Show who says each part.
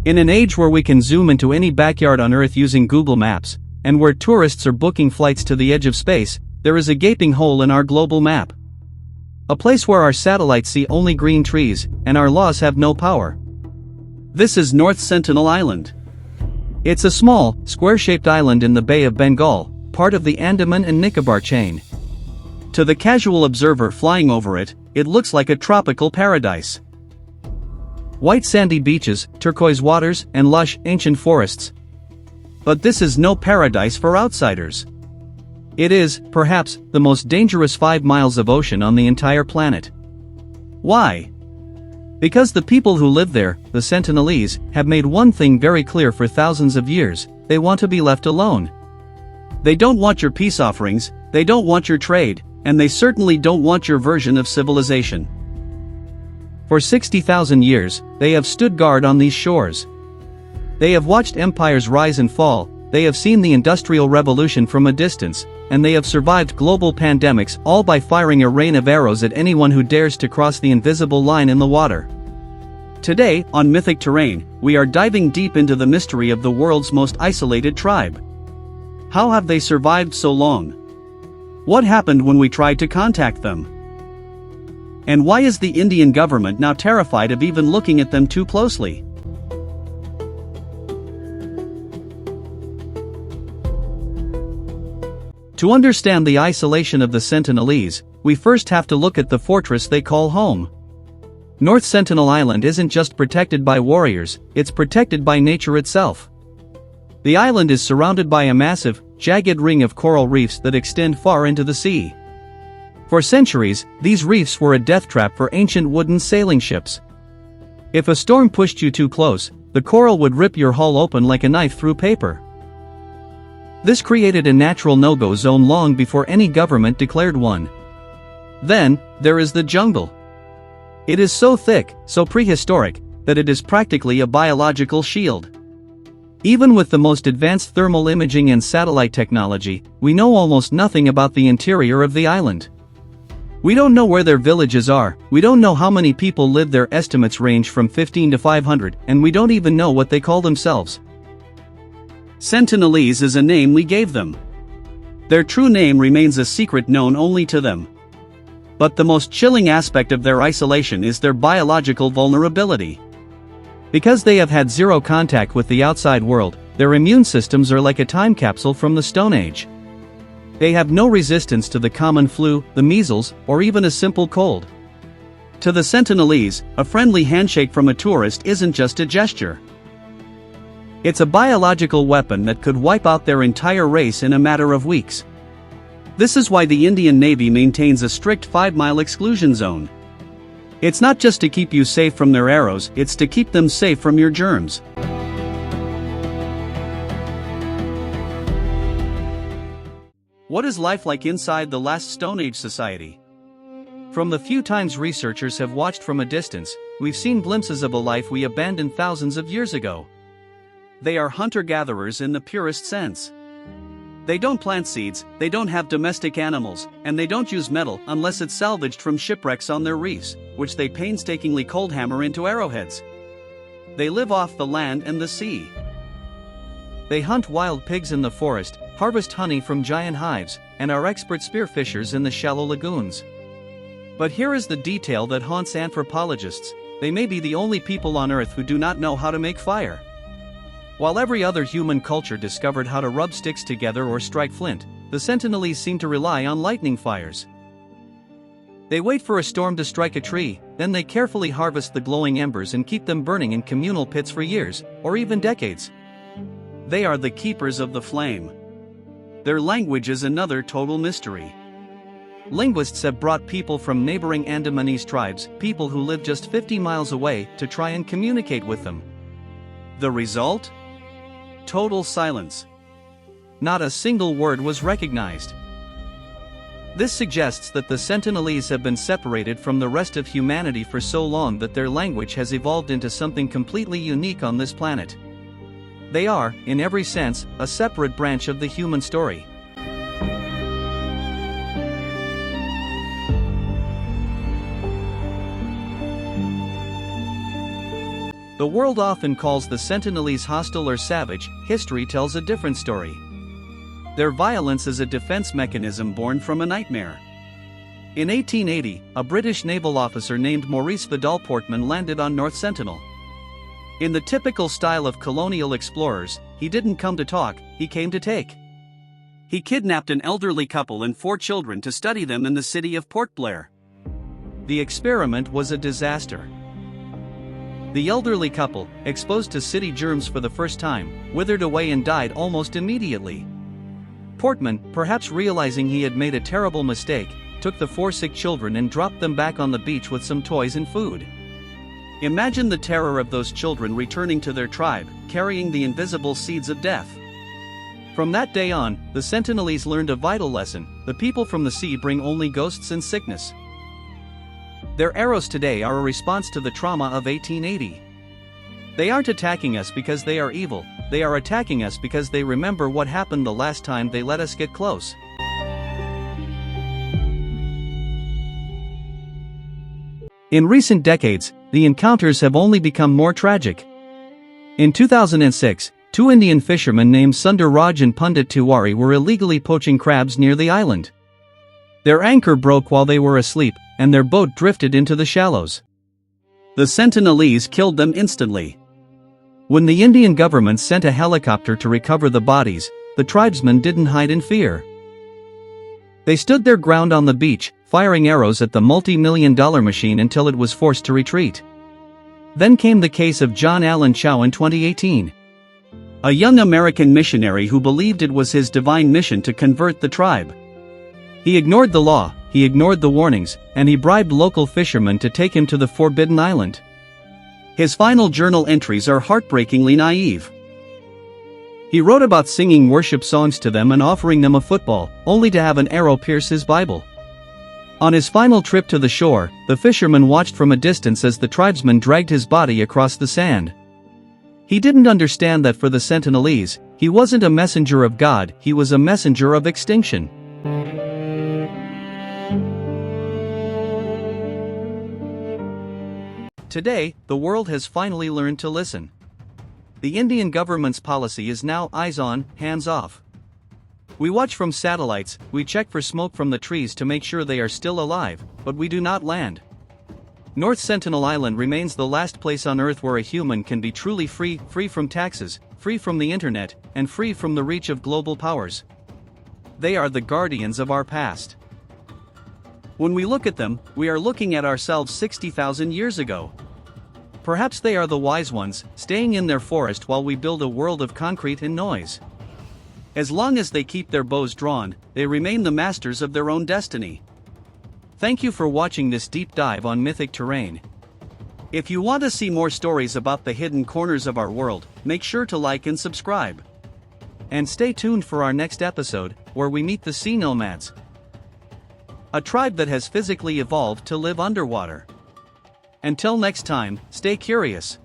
Speaker 1: In an age where we can zoom into any backyard on Earth using Google Maps, and where tourists are booking flights to the edge of space, there is a gaping hole in our global map. A place where our satellites see only green trees, and our laws have no power. This is North Sentinel Island. It's a small, square-shaped island in the Bay of Bengal, part of the Andaman and Nicobar chain. To the casual observer flying over it, it looks like a tropical paradise. White sandy beaches, turquoise waters, and lush, ancient forests. But this is no paradise for outsiders. It is, perhaps, the most dangerous 5 miles of ocean on the entire planet. Why? Because the people who live there, the Sentinelese, have made one thing very clear for thousands of years: they want to be left alone. They don't want your peace offerings, they don't want your trade, and they certainly don't want your version of civilization. For 60,000 years, they have stood guard on these shores. They have watched empires rise and fall, they have seen the Industrial Revolution from a distance, and they have survived global pandemics, all by firing a rain of arrows at anyone who dares to cross the invisible line in the water. Today, on Mythic Terrain, we are diving deep into the mystery of the world's most isolated tribe. How have they survived so long? What happened when we tried to contact them? And why is the Indian government now terrified of even looking at them too closely? To understand the isolation of the Sentinelese, we first have to look at the fortress they call home. North Sentinel Island isn't just protected by warriors, it's protected by nature itself. The island is surrounded by a massive, jagged ring of coral reefs that extend far into the sea. For centuries, these reefs were a death trap for ancient wooden sailing ships. If a storm pushed you too close, the coral would rip your hull open like a knife through paper. This created a natural no-go zone long before any government declared one. Then, there is the jungle. It is so thick, so prehistoric, that it is practically a biological shield. Even with the most advanced thermal imaging and satellite technology, we know almost nothing about the interior of the island. We don't know where their villages are, we don't know how many people live there. Estimates range from 15 to 500, and we don't even know what they call themselves. Sentinelese is a name we gave them. Their true name remains a secret known only to them. But the most chilling aspect of their isolation is their biological vulnerability. Because they have had zero contact with the outside world, their immune systems are like a time capsule from the Stone Age. They have no resistance to the common flu, the measles, or even a simple cold. To the Sentinelese, a friendly handshake from a tourist isn't just a gesture. It's a biological weapon that could wipe out their entire race in a matter of weeks. This is why the Indian Navy maintains a strict 5-mile exclusion zone. It's not just to keep you safe from their arrows, it's to keep them safe from your germs. What is life like inside the last Stone Age society? From the few times researchers have watched from a distance, we've seen glimpses of a life we abandoned thousands of years ago. They are hunter-gatherers in the purest sense. They don't plant seeds, they don't have domestic animals, and they don't use metal unless it's salvaged from shipwrecks on their reefs, which they painstakingly cold hammer into arrowheads. They live off the land and the sea. They hunt wild pigs in the forest, harvest honey from giant hives, and are expert spearfishers in the shallow lagoons. But here is the detail that haunts anthropologists: they may be the only people on Earth who do not know how to make fire. While every other human culture discovered how to rub sticks together or strike flint, the Sentinelese seem to rely on lightning fires. They wait for a storm to strike a tree, then they carefully harvest the glowing embers and keep them burning in communal pits for years, or even decades. They are the keepers of the flame. Their language is another total mystery. Linguists have brought people from neighboring Andamanese tribes, people who live just 50 miles away, to try and communicate with them. The result? Total silence. Not a single word was recognized. This suggests that the Sentinelese have been separated from the rest of humanity for so long that their language has evolved into something completely unique on this planet. They are, in every sense, a separate branch of the human story. The world often calls the Sentinelese hostile or savage. History tells a different story. Their violence is a defense mechanism born from a nightmare. In 1880, a British naval officer named Maurice Vidal Portman landed on North Sentinel. In the typical style of colonial explorers, he didn't come to talk, he came to take. He kidnapped an elderly couple and 4 children to study them in the city of Port Blair. The experiment was a disaster. The elderly couple, exposed to city germs for the first time, withered away and died almost immediately. Portman, perhaps realizing he had made a terrible mistake, took the 4 sick children and dropped them back on the beach with some toys and food. Imagine the terror of those children returning to their tribe, carrying the invisible seeds of death. From that day on, the Sentinelese learned a vital lesson: the people from the sea bring only ghosts and sickness. Their arrows today are a response to the trauma of 1880. They aren't attacking us because they are evil, they are attacking us because they remember what happened the last time they let us get close. In recent decades, the encounters have only become more tragic. In 2006, 2 Indian fishermen named Sundar Raj and Pundit Tiwari were illegally poaching crabs near the island. Their anchor broke while they were asleep, and their boat drifted into the shallows. The Sentinelese killed them instantly. When the Indian government sent a helicopter to recover the bodies, the tribesmen didn't hide in fear. They stood their ground on the beach, firing arrows at the multi-million-dollar machine until it was forced to retreat. Then came the case of John Allen Chau in 2018. A young American missionary who believed it was his divine mission to convert the tribe. He ignored the law, he ignored the warnings, and he bribed local fishermen to take him to the forbidden island. His final journal entries are heartbreakingly naive. He wrote about singing worship songs to them and offering them a football, only to have an arrow pierce his Bible. On his final trip to the shore, the fisherman watched from a distance as the tribesmen dragged his body across the sand. He didn't understand that for the Sentinelese, he wasn't a messenger of God, he was a messenger of extinction. Today, the world has finally learned to listen. The Indian government's policy is now eyes on, hands off. We watch from satellites, we check for smoke from the trees to make sure they are still alive, but we do not land. North Sentinel Island remains the last place on Earth where a human can be truly free from taxes, free from the internet, and free from the reach of global powers. They are the guardians of our past. When we look at them, we are looking at ourselves 60,000 years ago. Perhaps they are the wise ones, staying in their forest while we build a world of concrete and noise. As long as they keep their bows drawn, they remain the masters of their own destiny. Thank you for watching this deep dive on Mythic Terrain. If you want to see more stories about the hidden corners of our world, make sure to like and subscribe. And stay tuned for our next episode, where we meet the sea nomads, a tribe that has physically evolved to live underwater. Until next time, stay curious.